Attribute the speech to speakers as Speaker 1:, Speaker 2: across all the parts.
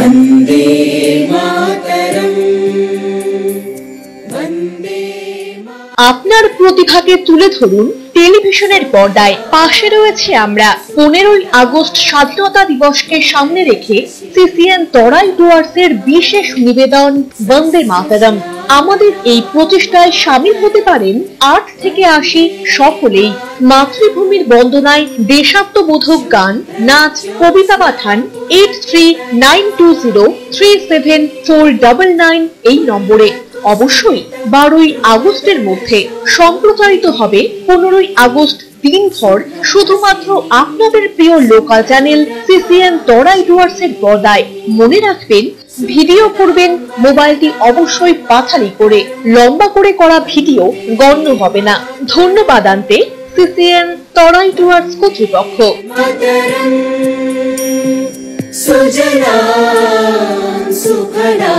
Speaker 1: वंदे मातरम वंदे। আপনার প্রতিভাকে তুলে ধরুন টেলিভিশনের পর্দায়। পাশে রয়েছে আমরা। 15ই আগস্ট স্বাধীনতা দিবসকে সামনে রেখে সিসিএন তরাই ডুয়ার্সের বিশেষ নিবেদন বন্দে মাতরম। আমাদের এই প্রচেষ্টায় শামিল হতে পারেন 8 থেকে 80 সকলেই। মাতৃভূমির বন্দনায় দেশাত্মবোধক গান, নাচ, কবিতা পাঠান 8392037499 এই নম্বরে। অবশ্যই 12ই আগস্টের মধ্যে। সম্প্রচারিত হবে 15ই আগস্ট দিনভর শুধুমাত্র আপনাদের প্রিয় লোকাল চ্যানেল সিসিএন তরাই ডুয়ার্সের পর্দায়। মনে রাখবেন, ভিডিও করবেন মোবাইলটি অবশ্যই পাথালি করে। লম্বা করে করা ভিডিও গণ্য হবে না। ধন্যবাদ আনতে সিসিএন তরাই ডুয়ার্স কর্তৃপক্ষ। সুজলা সুফলা।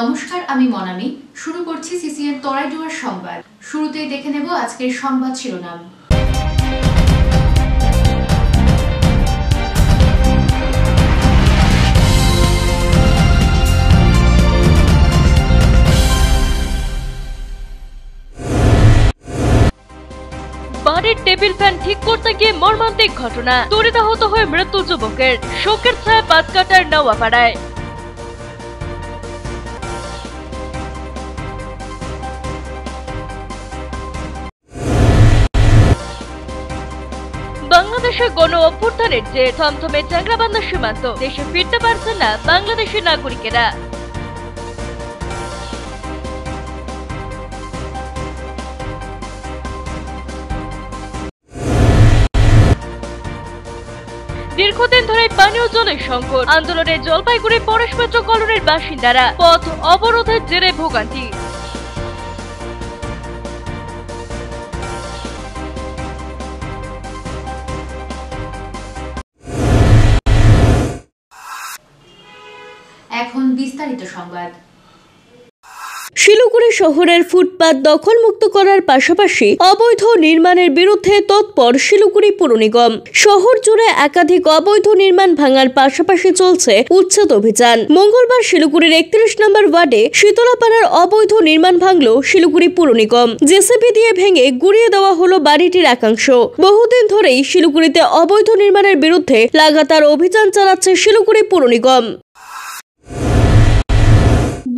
Speaker 2: নমস্কার, আমি মনামি। শুরু করছি সিসিএন তরাই ডুয়ার্স সংবাদ। শুরুতেই দেখে নেব আজকের সংবাদ শিরোনাম।
Speaker 3: বাড়ির টেবিল ফ্যান ঠিক করতে গিয়ে মর্মান্তিক ঘটনা। তড়িতাহত হয়ে মৃত্যু যুবকের। শোকের ছায়া পাঁচকাটার নওয়াপাড়ায়। বাংলাদেশে গণ অভ্যুত্থানের যে থমথমে চ্যাংড়াবান্ধা সীমান্ত, দেশে ফিরতে পারছেন না বাংলাদেশি নাগরিকেরা। দীর্ঘদিন ধরে পানীয় জলের সংকট। আন্দোলনে জলপাইগুড়ি পরশপত্র কলোনির বাসিন্দারা। পথ অবরোধের জেরে ভোগান্তি।
Speaker 2: এখন বিস্তারিত সংবাদ।
Speaker 3: শিলিগুড়ি শহরের ফুটপাত দখলমুক্ত করার পাশাপাশি অবৈধ নির্মাণের বিরুদ্ধে তৎপর শিলিগুড়ি পুর নিগম। শহর জুড়ে একাধিক অবৈধ নির্মাণ ভাঙার পাশাপাশি চলছে উচ্ছেদ অভিযান। মঙ্গলবার শিলিগুড়ির 31 নম্বর ওয়ার্ডে শীতলাপাড়ার অবৈধ নির্মাণ ভাঙল শিলিগুড়ি পুর নিগম। জেসিবি দিয়ে ভেঙে গুড়িয়ে দেওয়া হলো বাড়িটির একাংশ। বহুদিন ধরেই শিলিগুড়িতে অবৈধ নির্মাণের বিরুদ্ধে লাগাতার অভিযান চালাচ্ছে শিলিগুড়ি পুর নিগম।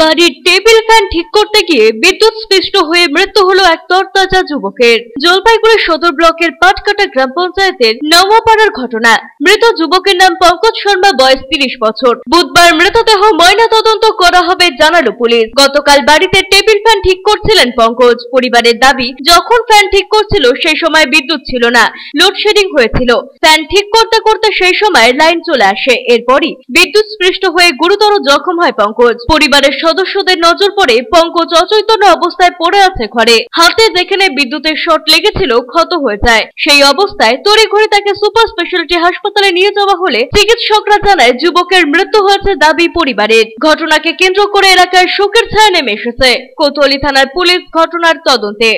Speaker 3: বাড়ির টেবিল ফ্যান ঠিক করতে গিয়ে বিদ্যুৎ স্পৃষ্ট হয়ে মৃত্যু হলো এক তরতাজা যুবকের। জলপাইগুড়ি সদর ব্লকের পাটকাটা গ্রাম পঞ্চায়েতের নওয়াপাড়ার ঘটনা। মৃত যুবকের নাম পঙ্কজ শর্মা, বয়স 30 বছর। বুধবার মৃতদেহ ময়না তদন্ত করা হবে জানালো পুলিশ। গতকাল বাড়িতে টেবিল ফ্যান ঠিক করছিলেন পঙ্কজ। পরিবারের দাবি, যখন ফ্যান ঠিক করছিল সেই সময় বিদ্যুৎ ছিল না, লোডশেডিং হয়েছিল। ফ্যান ঠিক করতে করতে সেই সময় লাইন চলে আসে। এরপরই বিদ্যুৎ স্পৃষ্ট হয়ে গুরুতর জখম হয় পঙ্কজ। পরিবারের সদস্যদের নজর পড়ে পঙ্কজ অচৈতন্য অবস্থায় পড়ে আছে ঘরে। হাতে যেখানে বিদ্যুতের শর্ট লেগেছিল ক্ষত হয়ে যায়। সেই অবস্থায় তড়িঘড়ি তাকে সুপার স্পেশালিটি হাসপাতালে নিয়ে যাওয়া হলে চিকিৎসকরা জানায় যুবকের মৃত্যু হয়েছে দাবি পরিবারের। ঘটনাকে কেন্দ্র করে এলাকায় শোকের ছায়া নেমে এসেছে। কোতোয়ালি থানার পুলিশ ঘটনার তদন্তে।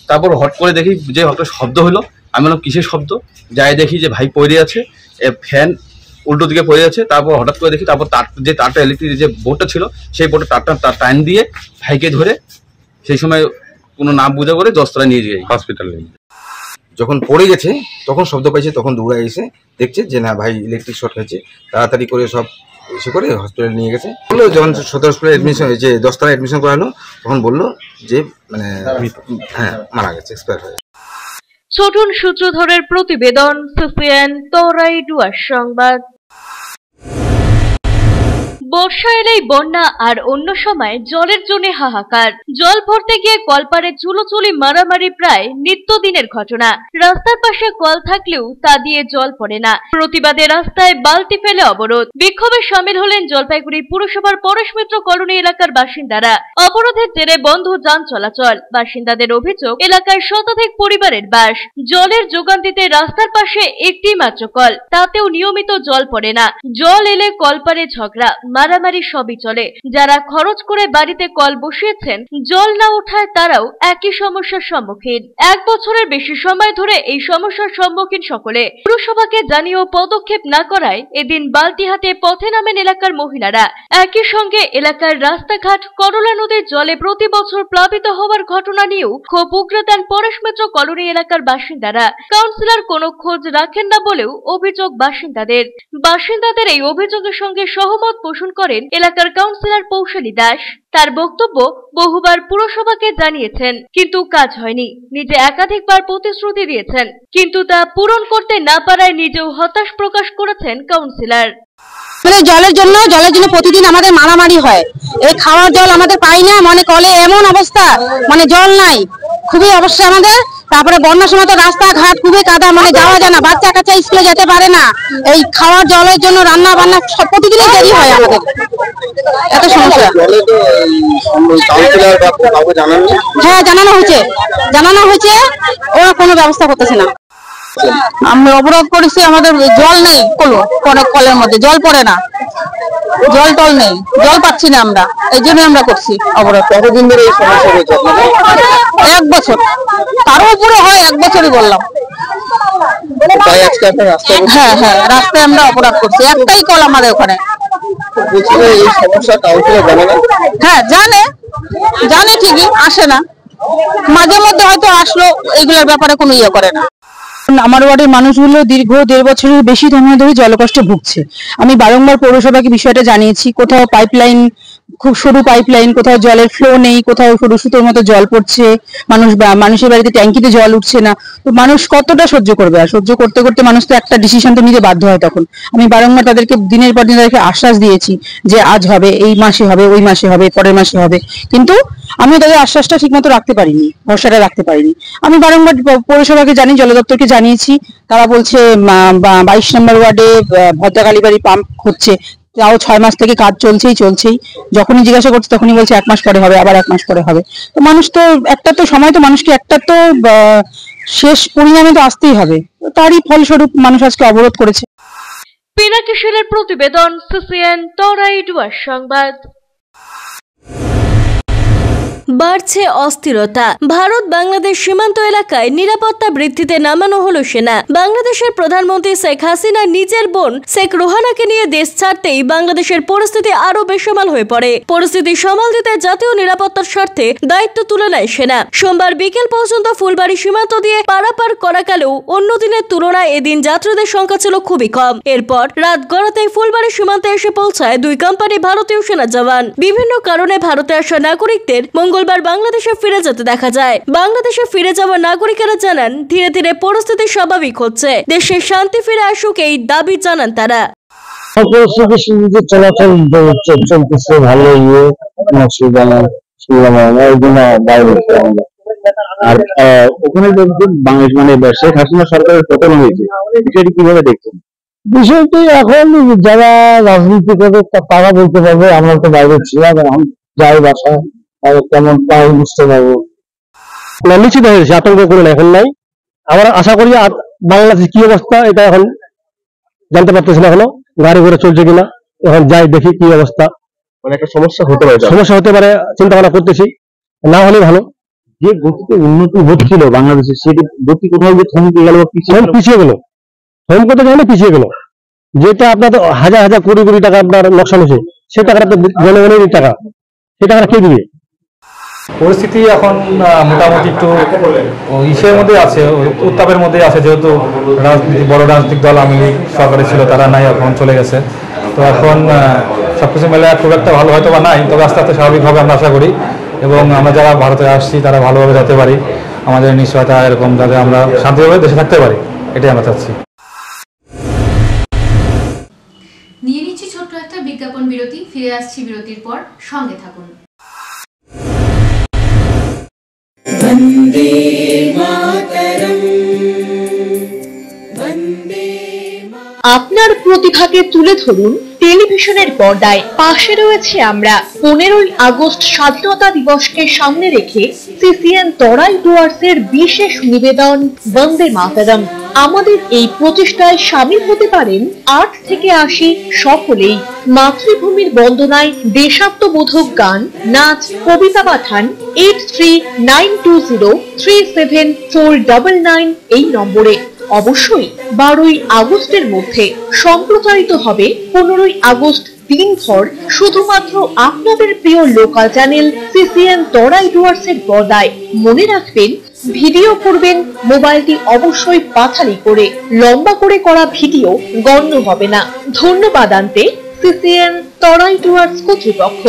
Speaker 4: তারপর হট করে দেখি যে একটা শব্দ হলো। আমি বললাম কিসের শব্দ? যাই দেখি যে ভাই পড়ে আছে, ফ্যান উল্টো দিকে পড়ে আছে। তারপর হঠাৎ করে দেখি, তারপর তারটা ইলেকট্রিক যে বোর্ডটা ছিল সেই বোর্ডে তার টাইম দিয়ে ভাইকে ধরে সেই সময় কোনো নাম বুঝা করে 10তলায় নিয়ে যাই হসপিটালে।
Speaker 5: যখন পড়ে গেছে তখন শব্দ পাইছে, তখন দৌড়ে এসে দেখছে যে না ভাই ইলেকট্রিক শর্ট হয়েছে। তাড়াতাড়ি করে সব এসে করে হসপিটালে নিয়ে গেছে। বললো যখন সদর হসপিটালে অ্যাডমিশন, যে 10তলায় অ্যাডমিশন করালো, তখন বললো যে মানে হ্যাঁ মারা গেছে, এক্সপায়ার হয়ে।
Speaker 3: ছোটন সূত্রধরের প্রতিবেদন, সিসিএন তরাই ডুয়ার্স সংবাদ। বর্ষা এলেই বন্যা আর অন্য সময় জলের জন্য হাহাকার। জল ভরতে গিয়ে কলপারে চুলোচুলি মারামারি প্রায় নিত্যদিনের ঘটনা। রাস্তার পাশে কল থাকলেও তা দিয়ে জল পড়ে না। প্রতিবাদে রাস্তায় বালতি ফেলে অবরোধ। বিক্ষোভে শামিল হলেন জলপাইগুড়ি পুরসভার পরশমিত্র কলোনি এলাকার বাসিন্দারা। অবরোধের জেরে বন্ধ যান চলাচল। বাসিন্দাদের অভিযোগ, এলাকায় শতাধিক পরিবারের বাস। জলের যোগান দিতে রাস্তার পাশে একটি মাত্র কল, তাতেও নিয়মিত জল পড়ে না। জল এলে কলপারে ঝগড়া মারামারি সবই চলে। যারা খরচ করে বাড়িতে কল বসিয়েছেন, জল না ওঠায় তারাও একই সমস্যার সম্মুখীন। 1 বছরের বেশি সময় ধরে এই সমস্যার সম্মুখীন সকলে। পুরসভাকে জানিয়েও পদক্ষেপ না করায় এদিন বালতি হাতে পথে নামেন এলাকার মহিলারা। একই সঙ্গে এলাকার রাস্তাঘাট করলা নদীর জলে প্রতি বছর প্লাবিত হওয়ার ঘটনা নিয়েও ক্ষোভ উগরে দেন পরশমিত্র কলোনি এলাকার বাসিন্দারা। কাউন্সিলর কোনো খোঁজ রাখেন না বলেও অভিযোগ বাসিন্দাদের। বাসিন্দাদের এই অভিযোগের সঙ্গে সহমত পোষণ করেন এলাকার কাউন্সিলর পৌশালী দাস। তার বক্তব্য, বহুবার পুরসভাকে জানিয়েছেন কিন্তু কাজ হয়নি। নিজে একাধিকবার প্রতিশ্রুতি দিয়েছেন কিন্তু তা পূরণ করতে না পারায় নিজেও হতাশ প্রকাশ করেছেন কাউন্সিলর।
Speaker 6: জলের জন্য প্রতিদিন আমাদের মারামারি হয়। এই খাওয়ার জল আমাদের পাই না, মানে কলে এমন অবস্থা, মানে জল নাই, খুবই অবস্থা আমাদের। তারপরে বন্যার সময় তো রাস্তাঘাট খুবই কাদা, মানে যাওয়া যায় না, বাচ্চা কাচ্চা স্কুলে যেতে পারে না। এই খাওয়ার জলের জন্য রান্না বান্না সব প্রতিদিনই দেরি হয় আমাদের, এত সমস্যা। হ্যাঁ, জানানো হয়েছে, ওরা কোনো ব্যবস্থা করতেছে না। আমরা অবরোধ করেছি, আমাদের জল নেই, কলের মধ্যে জল পড়ে না, জল টল নেই, জল পাচ্ছি না আমরা, এই জন্য আমরা করছি অবরোধ। কতদিন ধরে এই সমস্যা হয়েছে? 1 বছর, তারও উপরে হয়, 1 বছরই বললাম। হ্যাঁ, রাস্তায় আমরা অপরাধ করছি, একটাই কল আমাদের ওখানে। হ্যাঁ, জানে ঠিকই, আসে না, মাঝে মধ্যে হয়তো আসলো, এগুলোর ব্যাপারে কোনো ইয়ে করে না। আমার ওয়ার্ডের মানুষগুলো দীর্ঘ 1.5 বছরের বেশি সময় ধরে জলকষ্টে ভুগছে। আমি বারংবার পৌরসভাকে বিষয়টা জানিয়েছি। কোথাও পাইপলাইন, খুব সরু পাইপলাইন, কোথাও জলের ফ্লো নেই, কোথাও সরু সুতোর মতো জল পড়ছে, মানুষের বাড়িতে ট্যাঙ্কিতে জল উঠছে না। তো মানুষ কতটা সহ্য করবে? আর সহ্য করতে করতে মানুষ তো একটা ডিসিশন তো নিতে বাধ্য হয়। তখন আমি বারংবার তাদেরকে দিনের পর দিন তাদেরকে আশ্বাস দিয়েছি যে আজ হবে, এই মাসে হবে, ওই মাসে হবে, পরের মাসে হবে, কিন্তু আমি তাদের আশ্বাসটা ঠিকমতো রাখতে পারিনি, ভরসাটা রাখতে পারিনি। আমি বারংবার পৌরসভাকে জানি, জল দপ্তরকে জানিয়েছি। তারা বলছে 22 নম্বর ওয়ার্ডে ভদ্রাকালীবাড়ি পাম্প হচ্ছে, তাও 6 মাস থেকে কাজ চলছেই। যখনই জিজ্ঞাসা করছে তখনই বলছে 1 মাস পরে হবে, আবার 1 মাস পরে হবে। তো মানুষ তো একটা তো সময়, তো মানুষকে একটা তো শেষ পরিণামে তো আসতেই হবে, তারই ফলস্বরূপ মানুষ আজকে অবরোধ করেছে।
Speaker 3: পিনাকি শীলের প্রতিবেদন, সিসিএন তরাই ডুয়ার সংবাদ।
Speaker 7: বাড়ছে অস্থিরতা। ভারত বাংলাদেশ সীমান্ত এলাকায় নিরাপত্তা বৃদ্ধিতে নামানো হলো সেনা। বাংলাদেশের প্রধানমন্ত্রী শেখ হাসিনা নিজের বোন শেখ রোহানাকে নিয়ে দেশ ছাড়তেই বাংলাদেশের পরিস্থিতি আরো বেসামাল হয়ে পড়ে। পরিস্থিতি সামাল দিতে জাতীয় নিরাপত্তার স্বার্থে দায়িত্ব তুলে নেয় সেনা। সোমবার বিকেল পর্যন্ত ফুলবাড়ি সীমান্ত দিয়ে পারাপার করা গেলেও অন্য দিনের তুলনায় এদিন যাত্রীদের সংখ্যা ছিল খুবই কম। এরপর রাত গড়াতেই ফুলবাড়ি সীমান্তে এসে পৌঁছায় 2 কোম্পানি ভারতীয় সেনা জওয়ান। বিভিন্ন কারণে ভারতে আসা নাগরিকদের মঙ্গলবার বাংলাদেশে ফিরে যেতে দেখা যায়। বাংলাদেশে ফিরে যাওয়া নাগরিকেরা জানান, ধীরে ধীরে পরিস্থিতি স্বাভাবিক হচ্ছে, দেশে শান্তি ফিরে আসুক এই দাবি জানান তারা।
Speaker 8: চলাচল চলতেছে ভালো, আর ওখানে বাংলাদেশ মানে শেখ হাসিনা সরকারের পতন হয়েছে, বিষয়টি কিভাবে দেখছেন? বিষয়টি এখন যারা রাজনীতি করে তারা বলতে পারবে, আমরা তো বাইরে ছিলাম, এখন যাই বাসায় কেমন তাও বুঝতে পারবো। নিশ্চিত হয়েছে, আতঙ্ক করুন এখন নাই। আমরা আশা করি বাংলাদেশের কি অবস্থা এটা এখন জানতে পারতেছি না, এখনো গাড়ি ঘোড়া চলছে কিনা, এখন যাই দেখি কি অবস্থা। মানে একটা সমস্যা হতে পারে, চিন্তা ভাবনা করতেছি, না হলে ভালো। যে গতিতে উন্নতি হচ্ছিল বাংলাদেশে, সেটি গতি কোথাও যে থমকে গেল, পিছিয়ে গেল, থমকতে গেলে পিছিয়ে গেল। যেটা আপনার হাজার হাজার কোটি কোটি টাকা আপনার লোকসান হয়েছে, সে টাকাটা তো জনগণের টাকা, সে টাকাটা কে দিবে?
Speaker 9: পরিস্থিতি এখন মোটামুটি একটু ইসের মধ্যে আছে, উত্তাপের মধ্যে আছে, যেহেতু বড় রাজনৈতিক দল আওয়ামী লীগ সরকারে ছিল, তারা নাই, এখন চলে গেছে। তো এখন সবকিছু মেলে খুব একটা ভালো হয়তো বা নাই, তবে আস্তে আস্তে স্বাভাবিক হবে আমরা আশা করি। এবং আমরা যারা ভারতে আসছি তারা ভালোভাবে যেতে পারি, আমাদের নিশ্চয়তা এরকম, যাতে আমরা শান্তিভাবে দেশে থাকতে পারি, এটাই আমরা চাচ্ছি।
Speaker 2: নিয়ে নিচ্ছি ছোট্ট একটা বিজ্ঞাপন। বিজ্ঞাপন বিরতি, ফিরে আসছি বিরতির পর, সঙ্গে থাকুন।
Speaker 1: আপনার প্রতিভাকে তুলে ধরুন টেলিভিশনের পর্দায়। পাশে রয়েছে আমরা। 15ই আগস্ট স্বাধীনতা দিবসকে সামনে রেখে সিসিএন তরাই ডুয়ার্সের বিশেষ নিবেদন বন্দে মাতরম। আমাদের এই প্রচেষ্টায় সামিল হতে পারেন 8 থেকে 80 সকলেই। মাতৃভূমির বন্দনায় দেশাত্মবোধক গান, নাচ, কবিতা পাঠান 8392037499 এই নম্বরে। অবশ্যই 12ই আগস্টের মধ্যে। সম্প্রচারিত হবে 15ই আগস্ট দিনভর শুধুমাত্র আপনাদের প্রিয় লোকাল চ্যানেল সিসিএন তরাই ডুয়ার্সের পর্দায়। মনে রাখবেন, ভিডিও করবেন মোবাইলটি অবশ্যই পাথালি করে। লম্বা করে করা ভিডিও গণ্য হবে না। ধন্যবাদ আনতে সিসিএন তরাই ডুয়ার্স কর্তৃপক্ষ।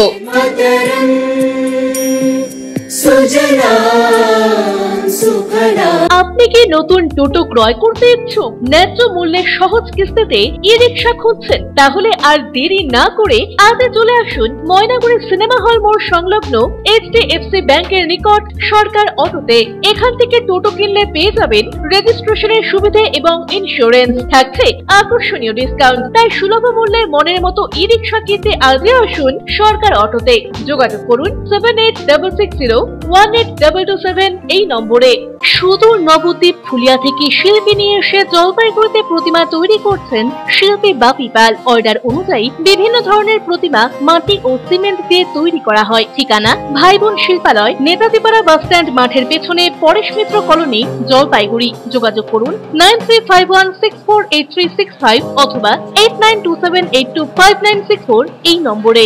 Speaker 3: আপনি কি নতুন টোটো ক্রয় করতে ইচ্ছুক? ন্যায্য মূল্যে সহজ কিস্তিতে ই-রিকশা খুঁজছেন? তাহলে আর দেরি না করে আজই চলে আসুন ময়নাগুড়ি সিনেমা হল মোড় সংলগ্ন HDFC ব্যাংকের নিকট সরকার অটোতে। এখান থেকে টোটো কিনলে পেয়ে যাবেন রেজিস্ট্রেশনের সুবিধে এবং ইন্স্যুরেন্স। থাকছে আকর্ষণীয় ডিসকাউন্ট। তাই সুলভ মূল্যে মনের মতো ই-রিকশা কিনতে আজই আসুন সরকার অটোতে। যোগাযোগ করুন 7866018227 এই নম্বরে। সুদূর নবদ্বীপ ফুলিয়া থেকে শিল্পী নিয়ে এসে জলপাইগুড়িতে প্রতিমা তৈরি করছেন শিল্পী বাপি পাল। অর্ডার অনুযায়ী বিভিন্ন ধরনের প্রতিমা মাটি ও সিমেন্ট দিয়ে তৈরি করা হয়। ঠিকানা ভাই বোন শিল্পালয়, নেতাজিপাড়া বাস স্ট্যান্ড মাঠের পেছনে, পরেশ মিত্র কলোনি, জলপাইগুড়ি। যোগাযোগ করুন 9351648365 অথবা 8927825964 এই নম্বরে।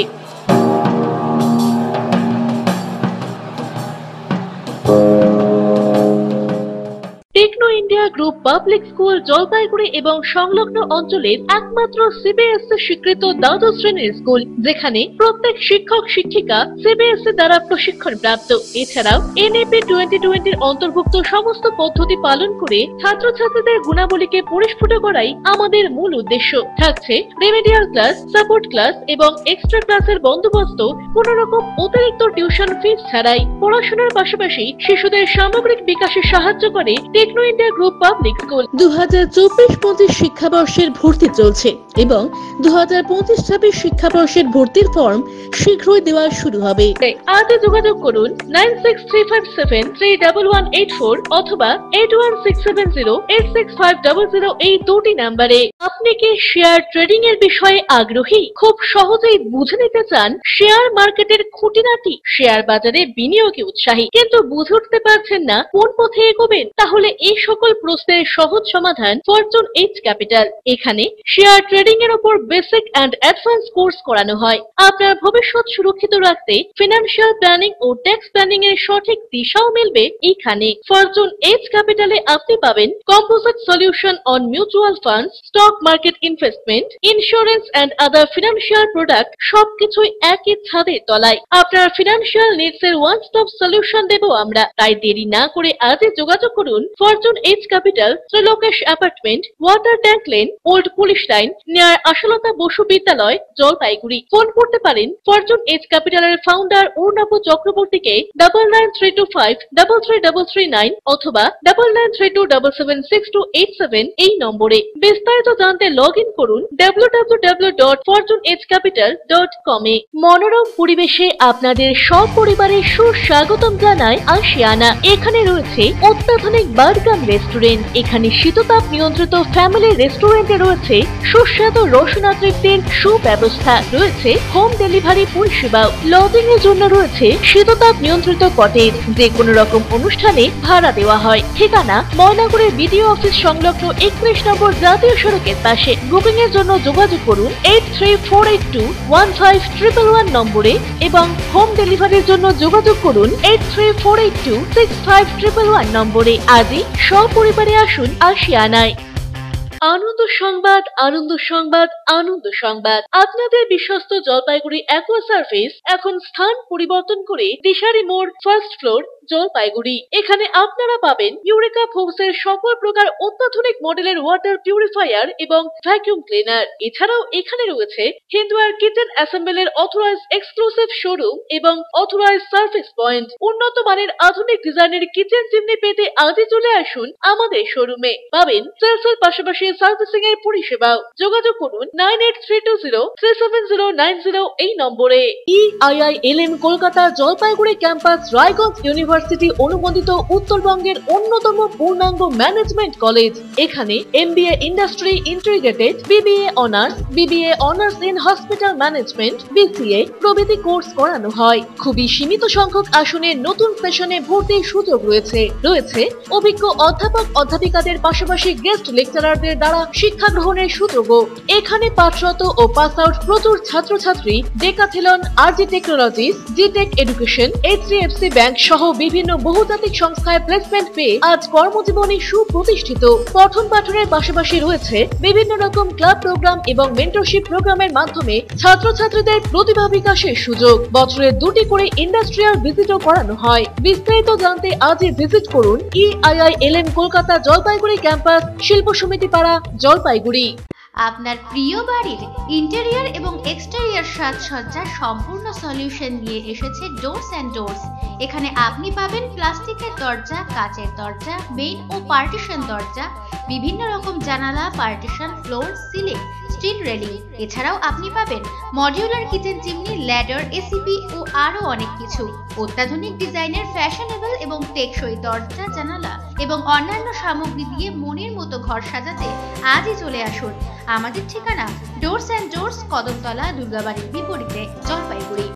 Speaker 3: Techno India group public school Jalpaiguri এবং সংলগ্ন অঞ্চলের একমাত্র সিবিএসসি স্বীকৃত দ্বাদশ শ্রেণীর স্কুল, যেখানে প্রত্যেক শিক্ষক শিক্ষিকা সিবিএসসি দ্বারা প্রশিক্ষণ প্রাপ্ত। এছাড়াও NAP 2020 অন্তর্ভুক্ত সমস্ত পদ্ধতি পালন করে ছাত্রছাত্রীদের গুণাবলীকে পরিস্ফুট করাই আমাদের মূল উদ্দেশ্য। থাকছে রেমেডিয়াল ক্লাস, সাপোর্ট ক্লাস এবং এক্সট্রা ক্লাসের বন্দোবস্ত, কোনো রকম অতিরিক্ত টিউশন ফিস ছাড়াই। পড়াশোনার পাশাপাশি শিশুদের সামগ্রিক বিকাশে সাহায্য করে Techno India group public school.
Speaker 10: 2024-25 শিক্ষাবর্ষের ভর্তি চলছে এবং 2025-26 শিক্ষাবর্ষের ভর্তির ফর্ম শীঘ্রই দেওয়া শুরু হবে।
Speaker 3: আজই যোগাযোগ করুন 9635731184 অথবা 8167086500 এই দুটি নম্বরে। আপনি কি শেয়ার ট্রেডিং এর বিষয়ে আগ্রহী? খুব সহজেই বুঝে নিতে চান শেয়ার মার্কেটের খুঁটিনাটি, শেয়ার বাজারে বিনিয়োগে উৎসাহী, কিন্তু বুঝে উঠতে পারছেন না কোন পথে এগোবেন? তাহলে এই সকল প্রশ্নের সহজ সমাধান ফরচুন এইচ ক্যাপিটাল। এখানে শেয়ার ট্রেডিং এর উপর বেসিক এন্ড অ্যাডভান্স কোর্স করানো হয়। আপনার ভবিষ্যৎ সুরক্ষিত রাখতে ফিনান্সিয়াল প্ল্যানিং ও ট্যাক্স প্ল্যানিং এর সঠিক দিশাও মিলবে এখানে। ফরচুন এইচ ক্যাপিটালে আপনি পাবেন composite solution on mutual funds, stock market investment, insurance and other financial product, সবকিছুই একই ছাদের তলায়। আপনার ফিনান্সিয়াল নিডস এর ওয়ান স্টপ সলিউশন দেব আমরা। তাই দেরি না করে আজই যোগাযোগ করুন Fortune H capital, Trilokesh apartment, water tank lane, old police line, near Ashalata Basu Vidyalaya, Jalpaiguri. Phone করতে পারেন ফরচুন এইচ ক্যাপিটালের ফাউন্ডার অর্ণব চক্রবর্তীকে 9932533339 অথবা 9932776287 এই নম্বরে। বিস্তারিত জানতে লগ ইন করুন www.fortunehcapital.com এ। মনোরম পরিবেশে আপনাদের সপরিবারের সুস্বাগতম জানায় আশিয়ানা। এখানে রয়েছে অত্যাধুনিক বার্গার রেস্টুরেন্ট। এখানে শীততাপ নিয়ন্ত্রিত ফ্যামিলি রেস্টুরেন্টে রয়েছে সুস্বাদু রসনা তৃপ্তির সুব্যবস্থা। রয়েছে হোম ডেলিভারি পরিষেবাও। লজিং এর জন্য রয়েছে শীততাপ নিয়ন্ত্রিত কটেজ, যে কোনো রকম অনুষ্ঠানে ভাড়া দেওয়া হয়। ঠিকানা ময়নাগুড়ি বিডিও অফিস সংলগ্ন 31 নম্বর জাতীয় সড়কের পাশে। বুকিং এর জন্য যোগাযোগ করুন 8348215111 নম্বরে এবং হোম ডেলিভারির জন্য যোগাযোগ করুন 8348265111 নম্বরে। আজই সপরিবারে আসুন আশিয়ানায়। আনন্দ সংবাদ, আনন্দ সংবাদ, আনন্দ সংবাদ। আপনাদের বিশ্বস্ত জলপাইগুড়ি অ্যাকোয়া সার্ভিস এখন স্থান পরিবর্তন করে দিশারি মোড়, ফার্স্ট ফ্লোর, জলপাইগুড়ি। এখানে আপনারা পাবেন ইউরেকা ফোর্সের সকল প্রকার অত্যাধুনিক মডেলের ওয়াটার পিউরিফায়ার এবং ভ্যাকুয়াম ক্লিনার। এছাড়াও এখানে রয়েছে Hindware kitchen অ্যাসেম্বলের authorised exclusive showroom এবং অথরাইজড সার্ভিস পয়েন্ট। উন্নত মানের আধুনিক ডিজাইনের কিচেন চিমনি পেতে আজই চলে আসুন আমাদের শোরুমে। পাবেন সেলসের পাশাপাশি সার্ভিসিং এর পরিষেবাও। যোগাযোগ করুন 9832037090 এই নম্বরে। EIILM Kolkata Jalpaiguri campus Raiganj university অনুমোদিত উত্তরবঙ্গের অন্যতম পূর্ণাঙ্গ ম্যানেজমেন্ট কলেজ। এখানে MBA industry integrated, BBA honours, BBA honours in hospital management, BCA প্রভৃতি কোর্স করানো হয়। খুবই সীমিত সংখ্যক আসনে নতুন সেশনে ভর্তির সুযোগ রয়েছে। অভিজ্ঞ অধ্যাপক অধ্যাপিকাদের পাশাপাশি গেস্ট লেকচারারদের দ্বারা শিক্ষা গ্রহণের সুযোগও। এখানে পাঠরত ও পাস আউট প্রচুর ছাত্রছাত্রী ডেকাথেলন, RG টেকনোলজিস, জিটেক এডুকেশন, HDFC ব্যাংক সহ বিভিন্ন বহুজাতিক সংস্থায় প্লেসমেন্ট পেয়ে আজ কর্মজীবনে সুপ্রতিষ্ঠিত। পঠন পাঠনের পাশাপাশি রয়েছে বিভিন্ন রকম ক্লাব প্রোগ্রাম এবং মেন্টরশিপ প্রোগ্রামের মাধ্যমে ছাত্রছাত্রীদের প্রতিভা বিকাশের সুযোগ। বছরে 2টি করে ইন্ডাস্ট্রিয়াল ভিজিটও করানো হয়। বিস্তারিত জানতে আজই ভিজিট করুন EIILM কলকাতা জলপাইগুড়ি ক্যাম্পাস, শিল্প সমিতি পাড়া, জলপাইগুড়ি।
Speaker 2: আপনার প্রিয় বাড়ির ইন্টেরিয়র এবং এক্সটেরিয়র সাজসজ্জার সম্পূর্ণ সলিউশন নিয়ে এসেছে ডোরস অ্যান্ড ডোরস। এখানে আপনি পাবেন প্লাস্টিকের দরজা, কাচের দরজা, মেইন ও পার্টিশন দরজা, বিভিন্ন রকম জানালা, partition, floor, ceiling, steel railing. এছাড়াও আপনি পাবেন modular kitchen chimney, ladder, ACP ও আরো অনেক কিছু। অত্যাধুনিক ডিজাইনের ফ্যাশনেবল এবং টেকসই দরজা, জানালা এবং অন্যান্য সামগ্রী দিয়ে মনের মতো ঘর সাজাতে আজই চলে আসুন। আমাদের ঠিকানা ডোরস অ্যান্ড ডোরস, কদমতলা, দুর্গাবাড়ির বিপরীতে, জলপাইগুড়ি।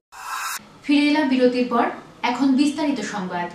Speaker 3: ফিরে এলাম বিরতির পর। এখন বিস্তারিত সংবাদ।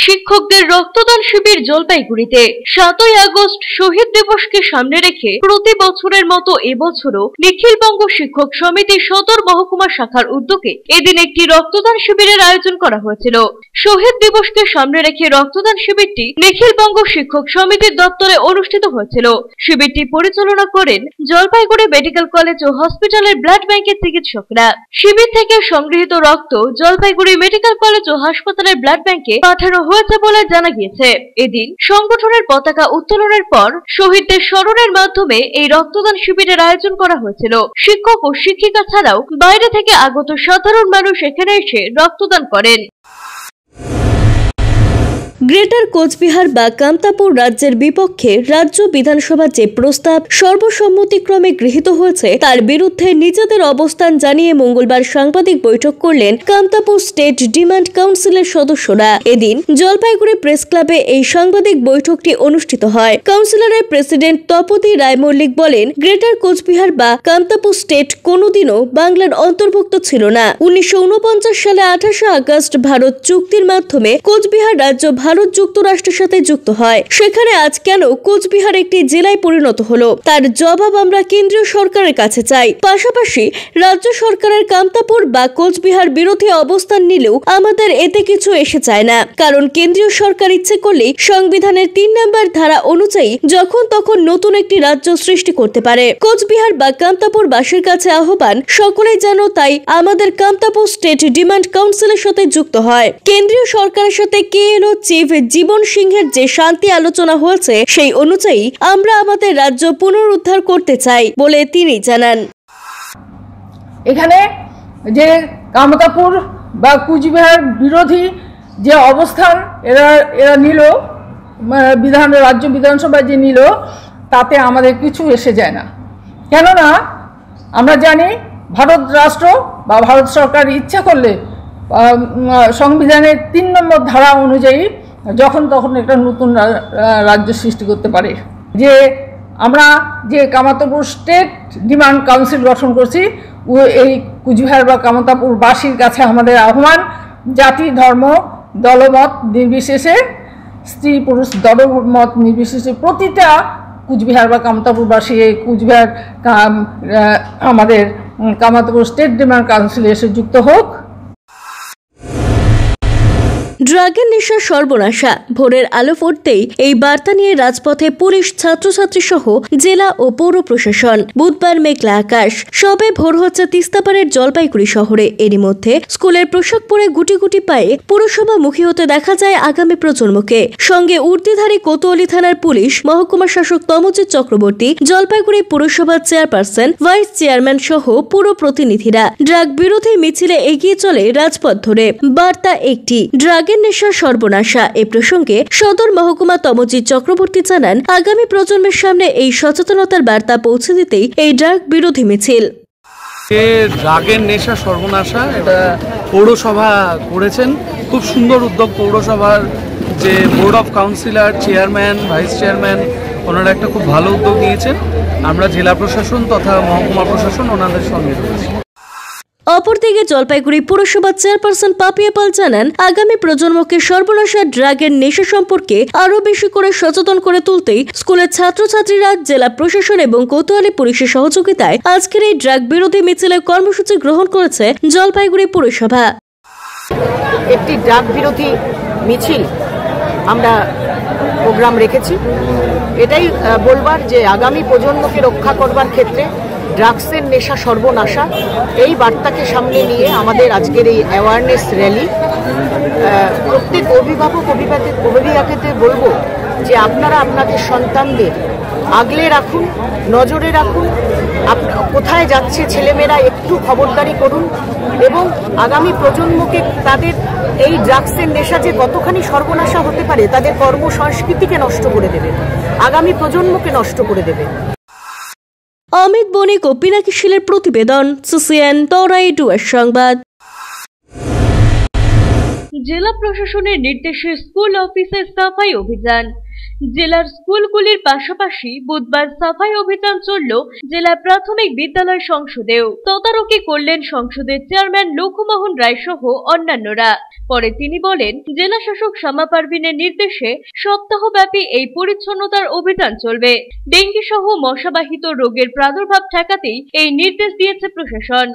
Speaker 3: শিক্ষকদের রক্তদান শিবির জলপাইগুড়িতে 7ই আগস্ট শহীদ দিবসকে সামনে রেখে প্রতি বছরের মতো এবছরও নিখিলবঙ্গ শিক্ষক সমিতি সদর মহকুমা শাখার উদ্যোগে এদিন একটি রক্তদান শিবিরের আয়োজন করা হয়েছিল। শহীদ দিবসকে সামনে রেখে রক্তদান শিবিরটি নিখিলবঙ্গ শিক্ষক সমিতির দপ্তরে অনুষ্ঠিত হয়েছিল। শিবিরটি পরিচালনা করেন জলপাইগুড়ি মেডিকেল কলেজ ও হসপিটালের ব্লাড ব্যাংকের চিকিৎসকরা। শিবির থেকে সংগৃহীত রক্ত জলপাইগুড়ি মেডিকেল কলেজ ও হাসপাতালের ব্লাড ব্যাংকে পাঠানো হয়েছে বলে জানা গিয়েছে। এদিন সংগঠনের পতাকা উত্তোলনের পর শহীদদের স্মরণের মাধ্যমে এই রক্তদান শিবিরের আয়োজন করা হয়েছিল। শিক্ষক ও শিক্ষিকা ছাড়াও বাইরে থেকে আগত সাধারণ মানুষ এখানে এসে রক্তদান করেন।
Speaker 7: গ্রেটার কোচবিহার বা কামতাপুর রাজ্যের বিপক্ষে রাজ্য বিধানসভার যে প্রস্তাব সর্বসম্মতিক্রমে গৃহীত হয়েছে তার বিরুদ্ধে নিজেদের অবস্থান জানিয়ে মঙ্গলবার সাংবাদিক বৈঠক করলেন কামতাপুর স্টেট ডিমান্ড কাউন্সিলের সদস্যরা। এদিন জলপাইগুড়ি প্রেস ক্লাবে এই সাংবাদিক বৈঠকটি অনুষ্ঠিত হয়। কাউন্সিলরের প্রেসিডেন্ট তপতি রায় মল্লিক বলেন, গ্রেটার কোচবিহার বা কামতাপুর স্টেট কোনোদিনও বাংলার অন্তর্ভুক্ত ছিল না। 1949 সালে 28 আগস্ট ভারত চুক্তির মাধ্যমে কোচবিহার রাজ্য ভারত যুক্তরাষ্ট্রের সাথে যুক্ত হয়। সেখানে আজ কেন কোচবিহার একটি জেলায় পরিণত হলো তার জবাব আমরা কেন্দ্রীয় সরকারের কাছে চাই। পাশাপাশি রাজ্য সরকারের কামতাপুর বা কোচবিহার বিরোধী অবস্থান নিলেও আমাদের এতে কিছু এসে যায় না, কারণ কেন্দ্রীয় সরকার ইচ্ছে করলেই সংবিধানের 3 নম্বর ধারা অনুযায়ী যখন তখন নতুন একটি রাজ্য সৃষ্টি করতে পারে। কোচবিহার বা কামতাপুর বাসীর কাছে আহ্বান, সকলেই যেন তাই আমাদের কামতাপুর স্টেট ডিমান্ড কাউন্সিলের সাথে যুক্ত হয়। কেন্দ্রীয় সরকারের সাথে কেএলও চিফ জীবন সিংহের যে শান্তি আলোচনা হয়েছে সেই অনুযায়ী আমরা আমাদের রাজ্য পুনরুদ্ধার করতে চাই বলে তিনি জানান।
Speaker 6: এখানে যে কামতাপুর বা কুচবিহার বিরোধী যে অবস্থান এরা নিল, রাজ্য বিধানসভায় যে নিল, তাতে আমাদের কিছু এসে যায় না। কেননা আমরা জানি ভারত রাষ্ট্র বা ভারত সরকার ইচ্ছা করলে সংবিধানের 3 নম্বর ধারা অনুযায়ী যখন তখন একটা নতুন রাজ্য সৃষ্টি করতে পারে। যে আমরা যে কামতাপুর স্টেট ডিমান্ড কাউন্সিল গঠন করছি, এই কুচবিহার বা কামতাপুরবাসীর কাছে আমাদের আহ্বান, জাতি ধর্ম দলমত নির্বিশেষে, স্ত্রী পুরুষ দলমত নির্বিশেষে প্রতিটা কুচবিহার বা কামতাপুরবাসী এই কুচবিহার আমাদের কামতাপুর স্টেট ডিমান্ড কাউন্সিলে এসে যুক্ত হোক।
Speaker 7: ড্রাগের নেশা সর্বনাশা। ভোরের আলো ফুটতেই এই বার্তা নিয়ে রাজপথে পুলিশ, ছাত্রছাত্রী সহ জেলা ও পৌর প্রশাসন। বুধবার মেঘলা আকাশ, সবে ভোর হচ্ছে তিস্তাপাড়ের জলপাইগুড়ি শহরে। এরই মধ্যে স্কুলের পোশাক পরে গুটি গুটি পায়ে পুরসভা মুখী হতে দেখা যায় আগামী প্রজন্মকে। সঙ্গে উর্দিধারী কোতোয়ালি থানার পুলিশ, মহকুমা শাসক তমজিৎ চক্রবর্তী, জলপাইগুড়ি পুরসভার চেয়ারপারসন, ভাইস চেয়ারম্যান সহ পুর প্রতিনিধিরা ড্রাগ বিরোধী মিছিলে এগিয়ে চলে রাজপথ ধরে। বার্তা একটি, ড্রাগের নেশা সর্বনাশা। এ প্রসঙ্গে সদর মহকুমা তমজিৎ চক্রবর্তী জানান, আগামী প্রজন্মের সামনে এই সচেতনতার বার্তা পৌঁছে দিতেই এই ড্রাগ বিরোধী মিছিল।
Speaker 11: ড্রাগের নেশা সর্বনাশা, এটা পৌরসভা করেছেন। খুব সুন্দর উদ্যোগ। পৌরসভার যে board of councillor, chairman, vice chairman, ওনারা একটা খুব ভালো উদ্যোগ নিয়েছেন। আমরা জেলা প্রশাসন তথা মহকুমা প্রশাসন ওনাদের সঙ্গে রয়েছি।
Speaker 7: অপরদিকে জলপাইগুড়ি পুরসভার চেয়ারপারসন পাপিয়া পাল জানান, আগামী প্রজন্মকে সর্বনাশা ড্রাগের নেশা সম্পর্কে আরো বেশি করে সচেতন করে তুলতেই স্কুলের ছাত্রছাত্রীরা, জেলা প্রশাসন এবং কোতোয়ালি পুলিশের সহযোগিতায় আজকের এই ড্রাগ বিরোধী মিছিলের কর্মসূচি গ্রহণ করেছে জলপাইগুড়ি পুরসভা।
Speaker 12: একটি ড্রাগ বিরোধী মিছিল আমরা প্রোগ্রাম রেখেছি। এটাই বলবার যে আগামী প্রজন্মকে রক্ষা করবার ক্ষেত্রে ড্রাগসের নেশা সর্বনাশা, এই বার্তাকে সামনে নিয়ে আমাদের আজকের এই অ্যাওয়ারনেস র্যালি। প্রত্যেক অভিভাবক অভিভাবকদের বলবো যে আপনারা আপনাদের সন্তানদের আগলে রাখুন, নজরে রাখুন। কোথায় যাচ্ছে ছেলেমেয়েরা একটু খবরদারি করুন এবং আগামী প্রজন্মকে তাদের এই ড্রাগসের নেশা যে কতখানি সর্বনাশা হতে পারে, তাদের কর্মসংস্কৃতিকে নষ্ট করে দেবে, আগামী প্রজন্মকে নষ্ট করে দেবে।
Speaker 7: অমিত বণিক ও পিনাকি শীলের প্রতিবেদন, সিসিএন তরাই ডুয়ার সংবাদ।
Speaker 3: জেলা প্রশাসনের নির্দেশে স্কুল অফিসে সাফাই অভিযান। জেলার স্কুলগুলির পাশাপাশি বুধবার সাফাই অভিযান চলল জেলা প্রাথমিক বিদ্যালয় সংসদেও। তদারকি করলেন সংসদের চেয়ারম্যান লক্ষুমোহন রায় সহ অন্যান্যরা। পরে তিনি বলেন, জেলা শাসক শামা পারভিনের নির্দেশে সপ্তাহব্যাপী এই পরিচ্ছন্নতার অভিযান চলবে। ডেঙ্গি সহ মশাবাহিত রোগের প্রাদুর্ভাব ঠেকাতেই এই নির্দেশ দিয়েছে প্রশাসন।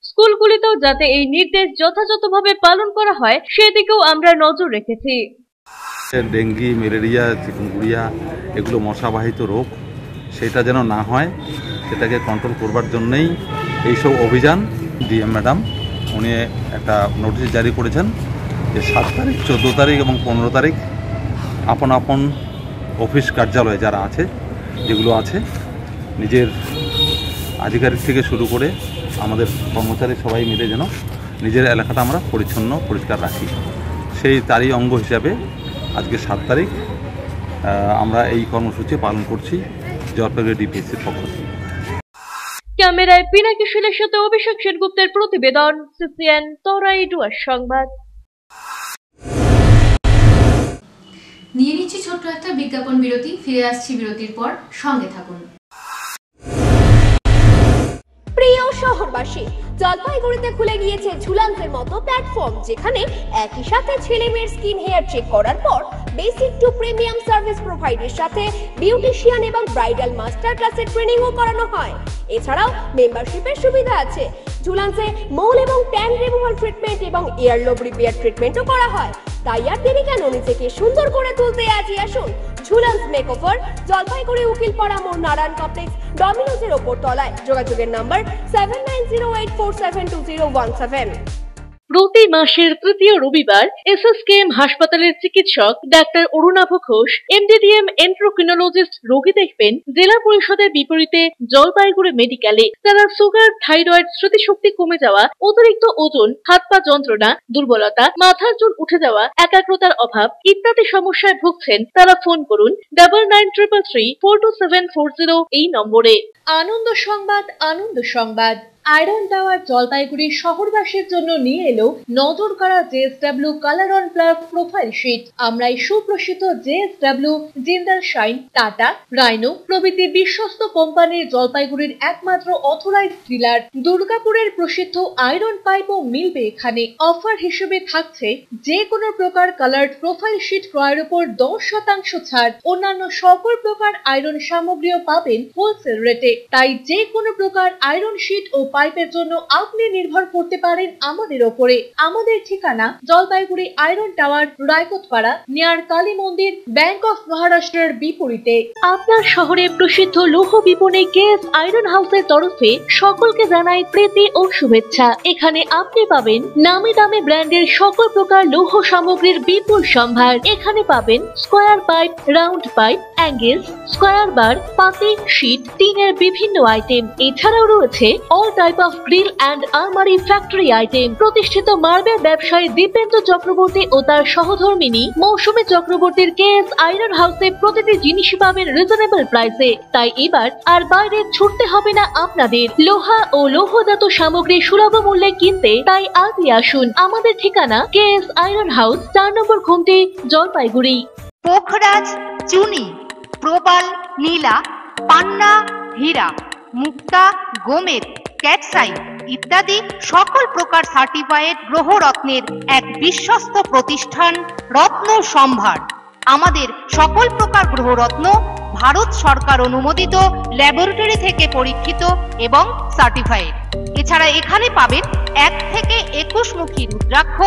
Speaker 3: স্কুলগুলিতেও যাতে এই নির্দেশ যথাযথভাবে পালন করা হয় সেদিকেও আমরা নজর রেখেছি।
Speaker 13: ডেঙ্গি, ম্যালেরিয়া, চিকুনগুনিয়া এগুলো মশাবাহিত রোগ, সেটা যেন না হয় সেটাকে কন্ট্রোল করবার জন্যই এইসব অভিযান। ডিএম ম্যাডাম উনি একটা নোটিশ জারি করেছেন যে 7 তারিখ, 14 তারিখ এবং 15 তারিখ আপন আপন অফিস কার্যালয়ে যারা আছে, যেগুলো আছে, নিজের আধিকারিক থেকে শুরু করে আমাদের কর্মচারী সবাই মিলে যেন নিজের এলাকাটা আমরা পরিচ্ছন্ন পরিষ্কার রাখি। সেই তারই অঙ্গ হিসাবে আজকে 7 তারিখ আমরা এই কর্মসূচি পালন করছি জলপাইগুড়ি ডিপিএসসির পক্ষ থেকে।
Speaker 3: ক্যামেরায় পিনাকি শীলের সাথে অভিষেক সেনগুপ্তের প্রতিবেদন, সিসিএন তরাই ডুয়ার সংবাদ।
Speaker 2: নিয়ে নিচ্ছি ছোট্ট একটা বিজ্ঞাপন বিরতি, ফিরে আসছি বিরতির পর, সঙ্গে থাকুন।
Speaker 14: প্রিয় শহরবাসী, জলপাইগুড়িতে খুলে গিয়েছে ঝুলান্সের মতো প্ল্যাটফর্ম, যেখানে একই সাথে ছেলে মেয়ের স্কিন হেয়ার চেক করার পর বেসিক টু প্রিমিয়াম সার্ভিস প্রোভাইডের সাথে বিউটিশিয়ান এবং ব্রাইডাল মাস্টার ক্লাসের ট্রেনিংও করানো হয়। এছাড়াও মেম্বারশিপের সুবিধা আছে। ঝুলান্সে মোল এবং ট্যান রিমুভাল ট্রিটমেন্ট এবং ইয়ারলোব রিপেয়ার ট্রিটমেন্টও করা হয়। তাই আর দেরি কেন, নিজেকে সুন্দর করে তুলতে আজই আসুন ঝুলান্স মেকওভার, জলপাইগুড়ি উকিলপাড়া মোড়, নারায়ণ কমপ্লেক্স, ডমিনোজের ওপর তলায়। যোগাযোগের নাম্বার 7908472017।
Speaker 3: প্রতি মাসের তৃতীয় রবিবার এসএসকেএম হাসপাতালের চিকিৎসক ডাক্তার অরুণাভ ঘোষ, এমডিডিএম এন্ড্রোক্রিনোলজিস্ট রোগী দেখবেন জেলা পরিষদের বিপরীতে জলপাইগুড়ি মেডিকেলে। তারা সুগার, থাইরয়েড, স্মৃতিশক্তি কমে যাওয়া, অতিরিক্ত ওজন, হাত পা যন্ত্রণা, দুর্বলতা, মাথার চুল উঠে যাওয়া, একাগ্রতার অভাব ইত্যাদি সমস্যায় ভুগছেন। তারা ফোন করুন 9933342740 এই নম্বরে।
Speaker 1: আনন্দ সংবাদ, আনন্দ সংবাদ। আয়রন টাওয়ার জলপাইগুড়ি শহরবাসীর জন্য নিয়ে এলো নজর কাড়া JSW colour on plus profile sheet. আমরাই সুপ্রসিদ্ধ JSW, Jindal shine, Tata, Rhino প্রভৃতি বিশ্বস্ত কোম্পানির জলপাইগুড়ির একমাত্র অথরাইজড ডিলার। দুর্গাপুরের প্রসিদ্ধ আয়রন পাইপও মিলবে এখানে। অফার হিসেবে থাকছে যে কোনো প্রকার কালার্ড প্রোফাইল শিট ক্রয়ের উপর 10% ছাড়। অন্যান্য সকল প্রকার আয়রন সামগ্রীও পাবেন হোলসেল রেটে। তাই যে কোনো প্রকার আয়রন শিট ও পাইপের জন্য আপনি নির্ভর করতে পারেন আমাদের ওপরে। আমাদের ঠিকানা Jalpaiguri iron tower, Raikotpara, near Kali মন্দির, ব্যাংক অফ মহারাষ্ট্রের বিপরীতে। আপনার শহরে প্রসিদ্ধ লৌহ বিপণী কেএস আয়রন হাউসের তরফে সকলকে জানাই প্রীতি ও শুভেচ্ছা। এখানে আপনি পাবেন নামি দামি ব্র্যান্ডের সকল প্রকার লৌহ সামগ্রীর বিপুল সম্ভার। এখানে পাবেন square pipe, round pipe, angle, square bar, পাতি, শীট, টিনের বিভিন্ন আইটেম। এছাড়াও রয়েছে all type of grill and আলমারি ফ্যাক্টরি আইটেম। প্রতিষ্ঠিত মার্বেল ব্যবসায়ী দীপেন্দ্র চক্রবর্তী ও তার সহধর্মিনী মৌসুমী চক্রবর্তীর কেএস আয়রন হাউসে প্রতিটি জিনিসই পাবেন রিজনেবল প্রাইসে। তাই এবার আর বাইরে ছুটতে হবে না আপনাদের। লোহা ও লৌহজাত সামগ্রী সুলভ মূল্যে কিনতে তাই আজই আসুন। আমাদের ঠিকানা কেএস আয়রন হাউস, 4 নম্বর ঘুমটি, জলপাইগুড়ি।
Speaker 2: পোখরাজ, চুনি, প্রবাল, নীলা, পান্না, হীরা, মুক্তা, গোমেদ, ক্যাটসাইট ইত্যাদি সকল প্রকার সার্টিফাইড গ্রহরত্নের এক বিশ্বস্ত প্রতিষ্ঠান রত্ন সম্ভার। আমাদের সকল প্রকার গ্রহরত্ন ভারত সরকার অনুমোদিত ল্যাবরেটরি থেকে পরীক্ষিত এবং সার্টিফাইড। এছাড়া এখানে পাবেন 1 থেকে 21 মুখী রুদ্রাক্ষ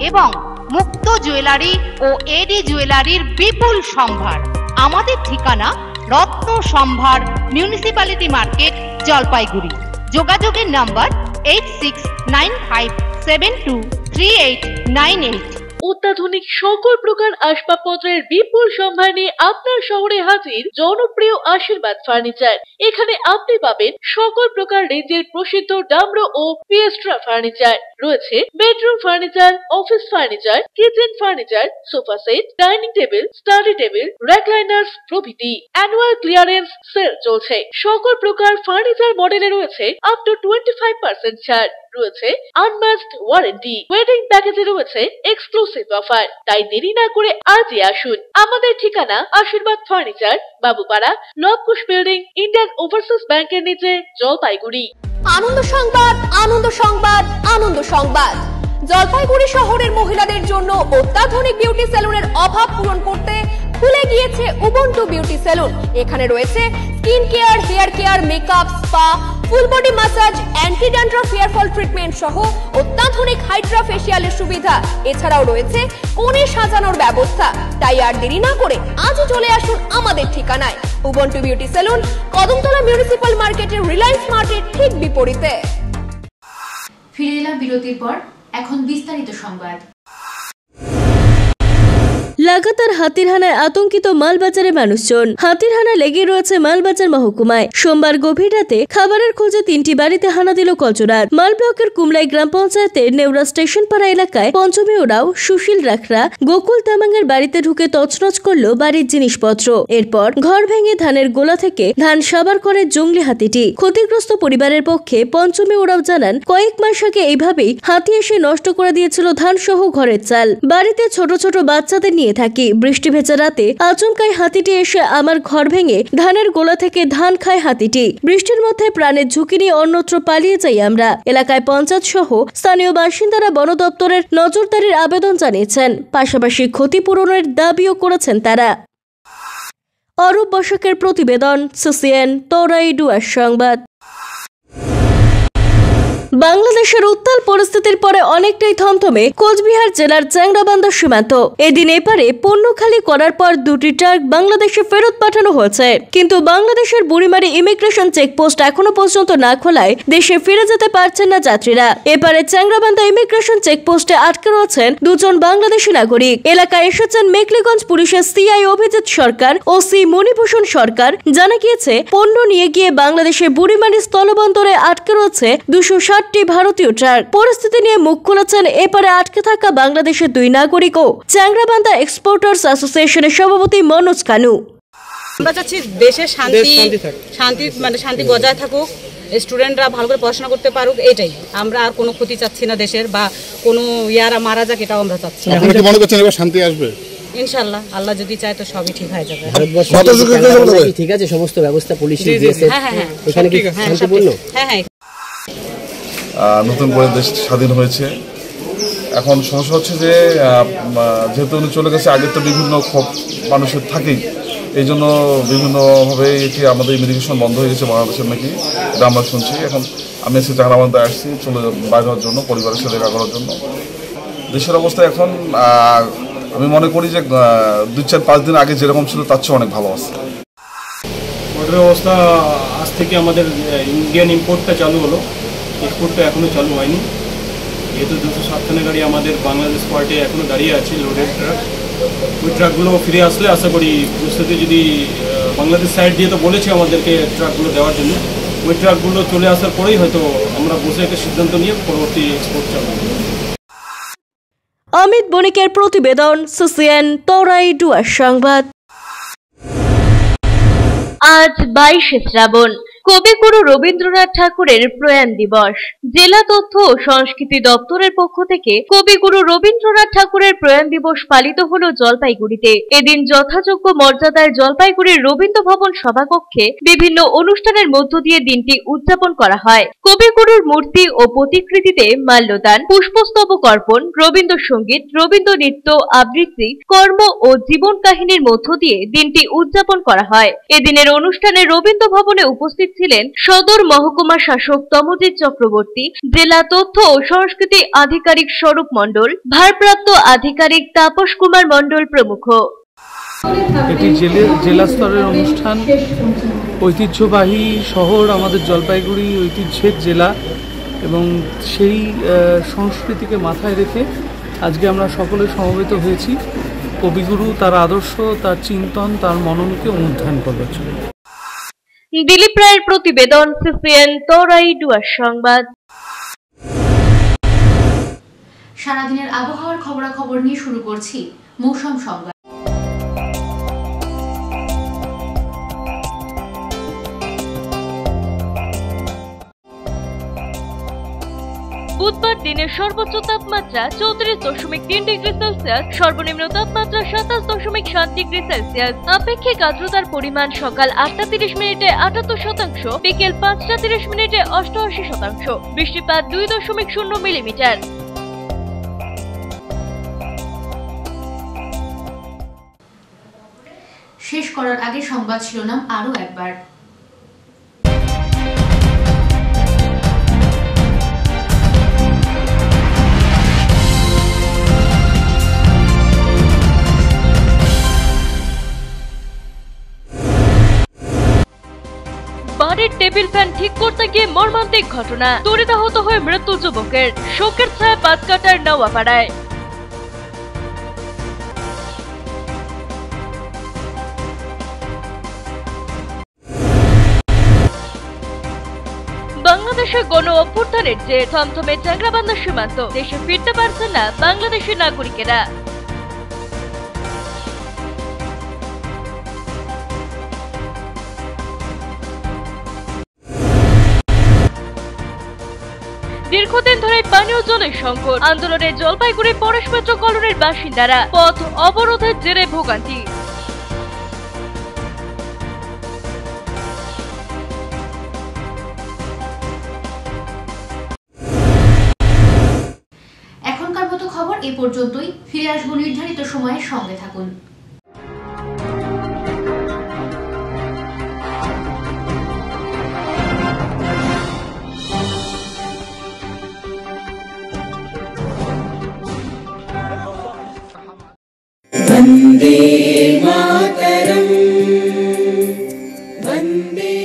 Speaker 2: এবং মুক্ত জুয়েলারি ও এডি জুয়েলারির বিপুল সম্ভার। আমাদের ঠিকানা রত্ন সম্ভার, মিউনিসিপ্যালিটি মার্কেট, জলপাইগুড়ি। যোগাযোগের নাম্বার 8695723898।
Speaker 1: অত্যাধুনিক সকল প্রকার আসবাবপত্রের বিপুল সম্ভার নিয়ে আপনার শহরে হাজির জনপ্রিয় আশীর্বাদ ফার্নিচার। এখানে আপনি পাবেন সকল প্রকার রেঞ্জের প্রসিদ্ধ ডামরো ও পিয়েস্ট্রা ফার্নিচার। রয়েছে bedroom furniture, office furniture, kitchen furniture, sofa set, dining table, study table, recliners প্রভৃতি। অ্যানুয়াল ক্লিয়ারেন্স সেল চলছে। সকল প্রকার ফার্নিচার মডেলে রয়েছে আপ টু 25% ছাড়। রয়েছে আনম্যাচড ওয়ারেন্টি। ওয়েডিং প্যাকেজে রয়েছে এক্সক্লুসিভ অফার। তাই দেরি না করে আজই আসুন। আমাদের ঠিকানা Ashirwad furniture, Babupara, Labkush building, Indian overseas ব্যাংকের নিচে, জলপাইগুড়ি।
Speaker 14: আনন্দ সংবাদ, আনন্দ সংবাদ, আনন্দ সংবাদ। জলপাইগুড়ি শহরের মহিলাদের জন্য অত্যাধুনিক বিউটি সেলুনের অভাব পূরণ করতে খুলে গিয়েছে উবুন্টু বিউটি সেলুন। এখানে রয়েছে skin care, hair care, makeup, spa, full body massage, anti dandruff hair fall treatment সহ অত্যাধুনিক হাইড্রা ফেসিয়ালের সুবিধা। এছাড়াও রয়েছে কোণে সাজানোর ব্যবস্থা। তাই আর দেরি না করে আজই চলে আসুন আমাদের ঠিকানায়। Ubuntu beauty salon, Kadamtala municipal মার্কেটের রিলায়েন্স মার্টের ঠিক বিপরীতে।
Speaker 2: ফিরে এলাম বিরতির পর, এখন বিস্তারিত সংবাদ।
Speaker 7: লাগাতার হাতির হানায় আতঙ্কিত মালবাজারের মানুষজন। হাতির হানা লেগে রয়েছে মালবাজার মহকুমায়। সোমবার গভীর রাতে খাবারের খোঁজে 3টি বাড়িতে হানা দিল কচুরাত। মাল ব্লকের কুমলাই গ্রাম পঞ্চায়েতের নেউরা স্টেশন পাড়া এলাকায় পঞ্চমী ওরাও, সুশীল রাখরা, গোকুল তামাঙ্গের বাড়িতে ঢুকে তছনছ করল বাড়ির জিনিসপত্র। এরপর ঘর ভেঙে ধানের গোলা থেকে ধান সাবার করে জঙ্গলি হাতিটি। ক্ষতিগ্রস্ত পরিবারের পক্ষে পঞ্চমী ওরাও জানান, কয়েক মাস আগে এইভাবেই হাতি এসে নষ্ট করে দিয়েছিল ধান সহ ঘরের চাল। বাড়িতে ছোট ছোট বাচ্চাদের নিয়ে থাকি। বৃষ্টি ভেজা রাতে আচমকাই হাতিটি এসে আমার ঘর ভেঙে ধানের গোলা থেকে ধান খায় হাতিটি। বৃষ্টির মধ্যে প্রাণের ঝুঁকি নিয়ে অন্যত্র পালিয়ে যাই আমরা। এলাকায় পঞ্চায়েত সহ স্থানীয় বাসিন্দারা বন দপ্তরের নজরদারির আবেদন জানিয়েছেন। পাশাপাশি ক্ষতিপূরণের দাবিও করেছেন তারা। অরূপ বসাকের প্রতিবেদন, সিসিএন, তরাই ডুয়ার সংবাদ। বাংলাদেশের উত্তাল পরিস্থিতির পরে অনেকটাই থমথমে কোচবিহার জেলার চ্যাংড়াবান্ধা সীমান্ত। এদিন এপারে পণ্য খালি করার পর 2টি ট্রাক বাংলাদেশে ফেরত পাঠানো হয়েছে। কিন্তু বাংলাদেশের বুড়িমারি ইমিগ্রেশন চেকপোস্ট এখনো পর্যন্ত না খোলায় দেশে ফিরে যেতে পারছেন না যাত্রীরা। এপারে চ্যাংড়াবান্ধা ইমিগ্রেশন চেকপোস্টে আটকে রয়েছেন 2 জন বাংলাদেশি নাগরিক। এলাকায় এসেছেন মেখলিগঞ্জ পুলিশের সিআই অভিজিৎ সরকার ও সি মণিভূষণ সরকার। জানা গিয়েছে, পণ্য নিয়ে গিয়ে বাংলাদেশের বুড়িমারি স্থলবন্দরে আটকে রয়েছে 260টি ভারতীয় ট্রাক। পরিস্থিতি নিয়ে মুখ খুলেছেন এপারে আটকে থাকা বাংলাদেশের 2 নাগরিক ও চ্যাংড়াবান্ধা এক্সপোর্টার্স অ্যাসোসিয়েশনের সভাপতি মনোজ কানু।
Speaker 6: আমরা চাচ্ছি দেশে শান্তি বজায় থাকুক, স্টুডেন্টরা ভালো করে পড়াশোনা করতে পারুক, এটাই। আমরা আর কোনো ক্ষতি চাচ্ছি না দেশের, বা কোনো ইয়ারা মারা যাক, এটাও আমরা চাচ্ছি।
Speaker 15: আপনি কি মনে করছেন এবার শান্তি আসবে?
Speaker 6: ইনশাআল্লাহ, আল্লাহ যদি চায় তো সবই ঠিক হয়ে যাবে।
Speaker 16: ঠিক আছে, সমস্ত ব্যবস্থা পুলিশ দিয়েছে এখানে কি শান্তিপূর্ণ? হ্যাঁ,
Speaker 15: নতুন করে দেশ স্বাধীন হয়েছে। এখন সমস্যা হচ্ছে যে যেহেতু উনি চলে গেছে, আগে তো বিভিন্ন ক্ষোভ মানুষের থাকেই, এই জন্য বিভিন্নভাবে এটি আমাদের ইমিগ্রেশন বন্ধ হয়ে গেছে বাংলাদেশের নাকি, এটা আমরা শুনছি। এখন আমি এসে চাকরাবান্ধায় আসছি চলে বাইর হওয়ার জন্য, পরিবারের সাথে দেখা করার জন্য। দেশের অবস্থা এখন আমি মনে করি যে 2-4-5 দিন আগে যেরকম ছিল তার চেয়ে অনেক ভালো আছে।
Speaker 17: বর্ডারের অবস্থা আজ থেকে আমাদের ইন্ডিয়ান ইম্পোর্টটা চালু হলো, এক্সপোর্টটা এখনও চালু হয়নি। যেহেতু 207 খানা গাড়ি আমাদের বাংলাদেশ পার্টে এখনও দাঁড়িয়ে আছে, লোডেড ট্রাক। ওই ট্রাকগুলো ফিরে আসলে আশা করি পরিস্থিতি যদি বাংলাদেশ সাইড দিয়ে তো বলেছে আমাদেরকে ট্রাকগুলো দেওয়ার জন্য, ওই ট্রাকগুলো চলে আসার পরেই হয়তো আমরা বসে একটা সিদ্ধান্ত নিয়ে পরবর্তী এক্সপোর্ট চালু করব।
Speaker 7: অমিত বণিকের প্রতিবেদন, CCN তরাই ডুয়ার সংবাদ।
Speaker 3: আজ 22শে শ্রাবণ, কবিগুরু রবীন্দ্রনাথ ঠাকুরের প্রয়াণ দিবস। জেলা তথ্য ও সংস্কৃতি দপ্তরের পক্ষ থেকে কবিগুরু রবীন্দ্রনাথ ঠাকুরের প্রয়াণ দিবস পালিত হলো জলপাইগুড়িতে। এদিন যথাযোগ্য মর্যাদায় জলপাইগুড়ির রবীন্দ্র ভবন সভাকক্ষে বিভিন্ন অনুষ্ঠানের মধ্য দিয়ে দিনটি উদযাপন করা হয়। কবিগুরুর মূর্তি ও প্রতিকৃতিতে মাল্যদান, পুষ্পস্তবক অর্পণ, রবীন্দ্রসঙ্গীত, রবীন্দ্র নৃত্য, আবৃত্তি, কর্ম ও জীবন কাহিনীর মধ্য দিয়ে দিনটি উদযাপন করা হয়। এদিনের অনুষ্ঠানে রবীন্দ্র ভবনে উপস্থিত ছিলেন সদর মহকুমা শাসক তমজিৎ চক্রবর্তী, জেলা তথ্য ও সংস্কৃতি আধিকারিক স্বরূপ মণ্ডল, ভারপ্রাপ্ত আধিকারিক তাপস কুমার মণ্ডল প্রমুখ।
Speaker 11: এটি জেলা স্তরের অনুষ্ঠান। ঐতিহ্যবাহী শহর আমাদের জলপাইগুড়ি ঐতিহ্যের জেলা, এবং সেই সংস্কৃতিকে মাথায় রেখে আজকে আমরা সকলে সমবেত হয়েছি কবিগুরু, তার আদর্শ, তার চিন্তন, তার মননকে অনুধ্যান করবার জন্য।
Speaker 3: দিলীপ রায়ের প্রতিবেদন, CCN তরাই ডুয়ার সংবাদ।
Speaker 2: সারাদিনের আবহাওয়ার খবরাখবর নিয়ে শুরু করছি মৌসুম সংবাদ।
Speaker 3: বুধবার দিনের সর্বোচ্চ তাপমাত্রা 34.3 ডিগ্রি সেলসিয়াস, সর্বনিম্ন তাপমাত্রা 27.7 ডিগ্রি সেলসিয়াস। আপেক্ষিক আর্দ্রতার পরিমাণ সকাল 8টা 30 মিনিটে 78%, বিকেল 5টা 30 মিনিটে 88%। বৃষ্টিপাত 2.0 মিলিমিটার।
Speaker 2: শেষ করার আগে সংবাদ শিরোনাম আরো একবার।
Speaker 3: বাড়ির টেবিল ফ্যান ঠিক করতে গিয়ে মর্মান্তিক ঘটনা, তড়িতাহত হয়ে মৃত্যু যুবকের। শোকের ছায়া পাঁচকাটার নওয়াপাড়ায়। বাংলাদেশের গণ অভ্যুত্থানের জের থমথমে চাকরাবান্ধা সীমান্ত, দেশে ফিরতে পারছেন না বাংলাদেশের নাগরিকেরা। দীর্ঘদিন ধরে পানীয় জলের সংকট, আন্দোলনে জলপাইগুড়ি পরশপেত্র কলোনির বাসিন্দারা, পথ অবরোধের জেরে ভোগান্তি।
Speaker 2: এখনকার মতো খবর এ পর্যন্তই। ফিরে আসবো নির্ধারিত সময়ের সঙ্গে থাকুন।
Speaker 1: वंदे मातरम, वंदे।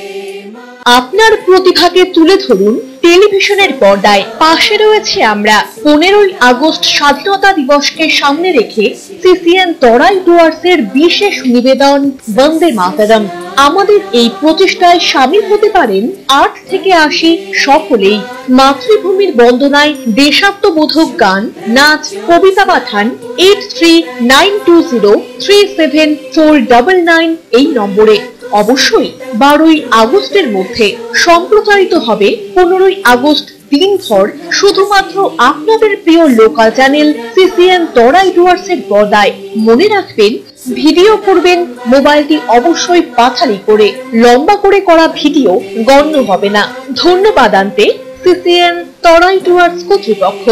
Speaker 1: আপনার প্রতিভাকে তুলে ধরুন টেলিভিশনের পর্দায়। পাশে রয়েছে আমরা। 15ই আগস্ট স্বাধীনতা দিবসকে সামনে রেখে CCN তরাই ডুয়ার্সের বিশেষ নিবেদন বন্দে মাতরম। আমাদের এই প্রচেষ্টায় সামিল হতে পারেন 8 থেকে 80 সকলেই। মাতৃভূমির বন্দনায় দেশাত্মবোধক গান, নাচ, কবিতা পাঠান 8392037499 এই নম্বরে। অবশ্যই 12ই আগস্টের মধ্যে। সম্প্রচারিত হবে 15ই আগস্ট দিনভর শুধুমাত্র আপনাদের প্রিয় লোকাল চ্যানেল CCN তরাই ডুয়ার্সের পর্দায়। মনে রাখবেন, ভিডিও করবেন মোবাইলটি অবশ্যই পাথারি করে। লম্বা করে করা ভিডিও গণ্য হবে না। ধন্যবাদ আনতে CCN তরাই ডুয়ার্স কর্তৃপক্ষ।